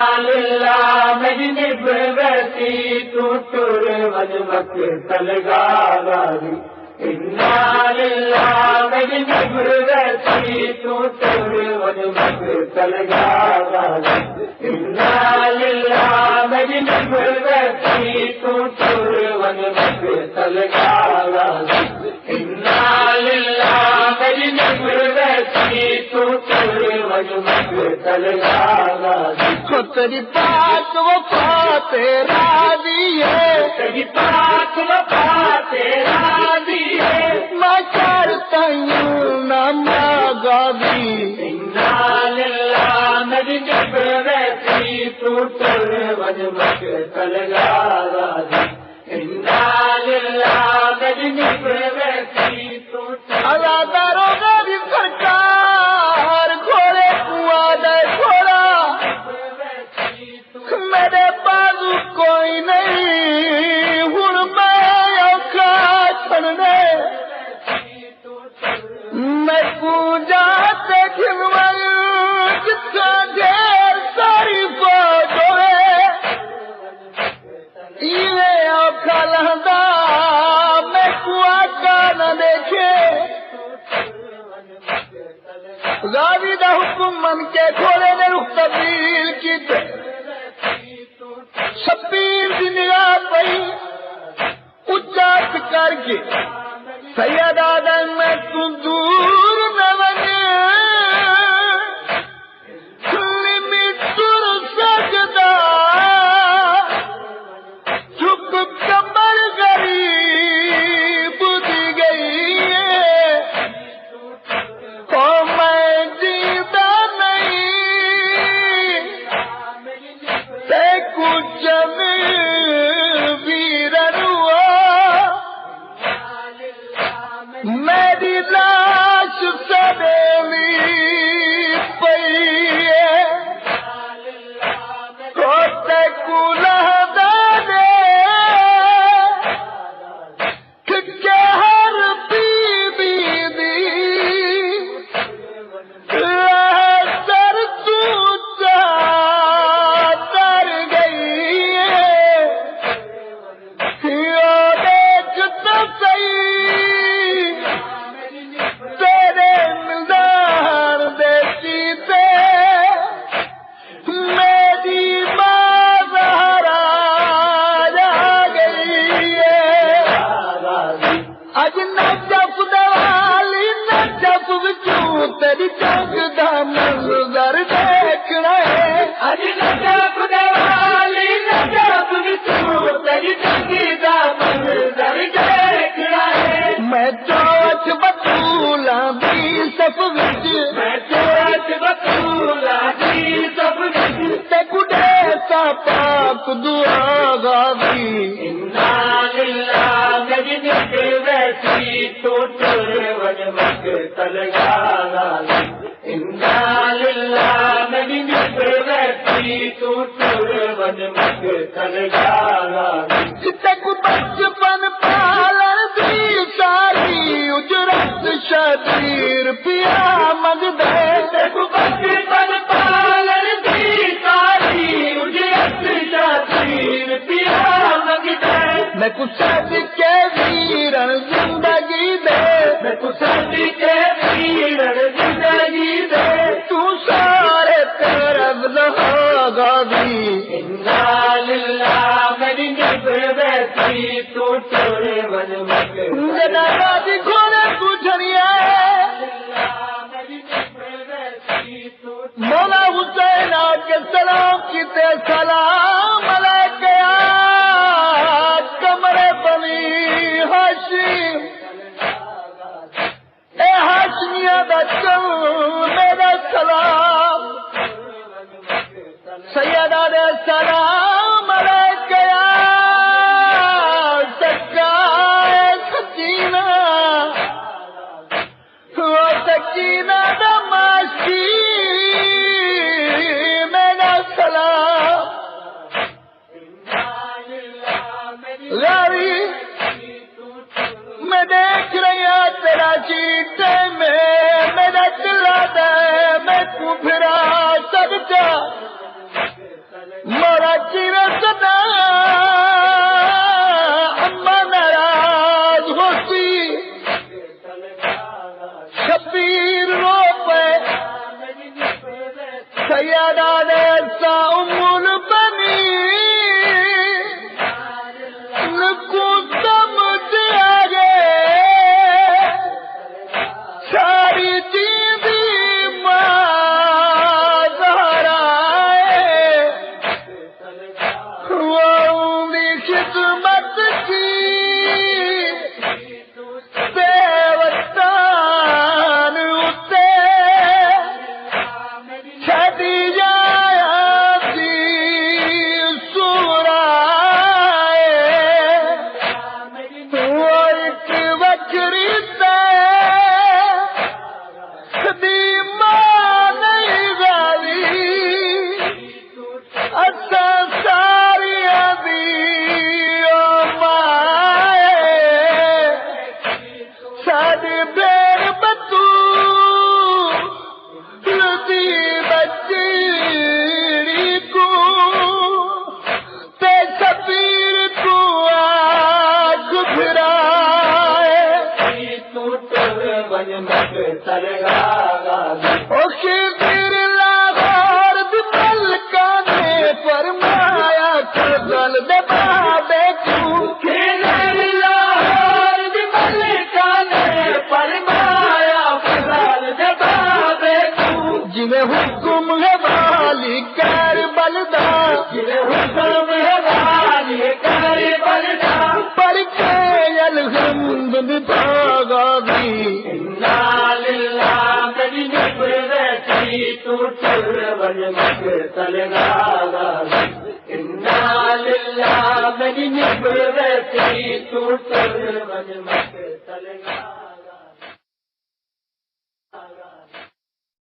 للہ مجنب ویسی تو تر مجمک تلگاری انا للہ مجنب ویسی تو تر مجمک تلگاری انا للہ مجنب ویسی تو تر مجمک تلگاری انا للہ مجنب ویسی تو تر مجمک تلگاری تیری پاک وفا تیرا دیے، تیری پاک وفا تیرا دیے، میں کرتا ہوں نماگا بھی انا للہ مجنب ویسی تو تر مجمک تلگاری انا للہ مجنب ویسی تو اللہ داروگا بھی سرکار گھوڑے کنواں دے گھوڑا، میرے بازو کوئی نہیں ہوں میں اوکھا چھڑنے، میں پوجا تے کھلوائ جس کا ڈھیر ساری فوج ہوئے، یہ اوکھا لہندا میں کنواں کا نہ دیکھے، غازی دا حکم من کے گھوڑے نے رخ تبدیل کی تھے، شبیر دی نگاہ پئی اچا کر کے سید آدم میں تو دور نہ بنے، لمی تر سجدہ جھک کمر غریب دی گئی ہے، او میں جیتا نہیں تے کچھ ویرن ہوا، میری لاش سدیلی پئی ہے، کوتے کو لہدا دے کہ ہر بی بی دی سر تو چادر گئی ہے، دیکھ تو صحیح تیرے مزار دیتی تے میری ماں زہرا آ گئی ہے، اج نجف دوالی نجف وچوں تیری جنگ دا منظر دیکھنا ہے، اج نجف دیوالی نجف وچوں تیری جنگ دا منظر دیکھنا ہے، میں چوچ بطولاں دی صف وچ میں چوچ بطولاں دی صف وچ تے گڈے سا پاک دعا غازی انا للہ مجنب ویسی تو تر مجمک تلگاری انا للہ مجنب ویسی تو تر مجمک تلگاری تے کو بچپن پالن دی ساری اجرت شبیر پیا منگدے، تے کو بچپن پالن دی ساری اجرت شبیر پیا منگدے، میں کو سج کے ویرن زندگی دے، میں کو سج کے ویرن زندگی دے، تو سارے طرف لہاگا بھی انا للہ مجنب ویسی تو تر مجمک میرا غازی گھوڑے کو جھڑیا ہے، مولا حسین آ کے سلام کیتے سلام علیکہ یا قمر بنی ہاشم، اے ہاشمیہ دا چل میرا سلام، سیدہ دے سلام علیکہ یا سکائے سکینہ، او سکینہ دا ماشی میرا سلام، غاری میں دیکھ رہا تیرا چیٹے میں میرا دل آتا ہے، میں کو پھرا صدقہ مرا چرسنا اما ناراض ہوتی شبیر رو پہ سیدہ نیسا ام البنی نکو سمجھ آگے ساری چیزی ماں زہرائے وہ امی خدمت کی دیوستان اتے چھڑی جایا دی سورائے وہ ایک وکری حکم ہے والی کربل دا حکم ہے والی کربل دا پر کے الحمد بھاگا بھی انا للہ میری نبرتی تو چرون مقتل گاگا انا للہ میری نبرتی تو چرون مقتل گاگا